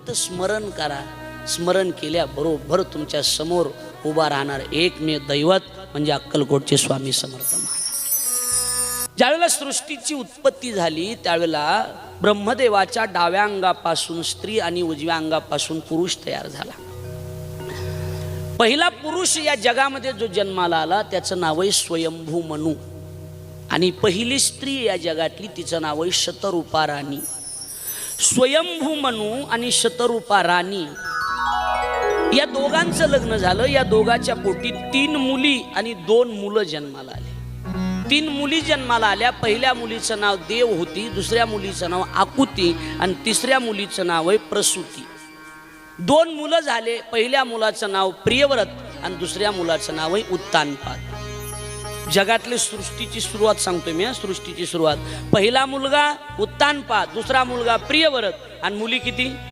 फक्त स्मरण करा. स्मरण केल्याबरोबर तुमच्या समोर उभा राहणार एकमेव दैवत म्हणजे अक्कलकोटचे स्वामी समर्थ महाराज. ज्यावेळेला सृष्टीची उत्पत्ती झाली त्यावेळेला ब्रह्मदेवाच्या डाव्या अंगापासून स्त्री आणि उजव्या अंगापासून पुरुष तयार झाला. पहिला पुरुष या जगामध्ये जो जन्माला आला त्याचं नाव आहे स्वयंभू मनू. आणि पहिली स्त्री या जगातली तिचं नाव आहे शतरूपा राणी. स्वयंभू मनू आणि शतरूपा राणी या दोघांचं लग्न झालं. या दोघांच्या पोटी 3 मुली आणि 2 मुलं जन्माला आले. 3 मुली जन्माला आल्या. पहिल्या मुलीचं नाव देव होती, दुसऱ्या मुलीचं नाव आकुती आणि तिसऱ्या मुलीचं नाव आहे प्रसूती. 2 मुलं झाले. पहिल्या मुलाचं नाव प्रियव्रत आणि दुसऱ्या मुलाचं नाव आहे उत्तानपाद. जगातली सृष्टीची सुरुवात सांगतोय मी. सृष्टीची सुरुवात पहिला मुलगा उत्तानपाद, दुसरा मुलगा प्रियव्रत आणि मुली किती?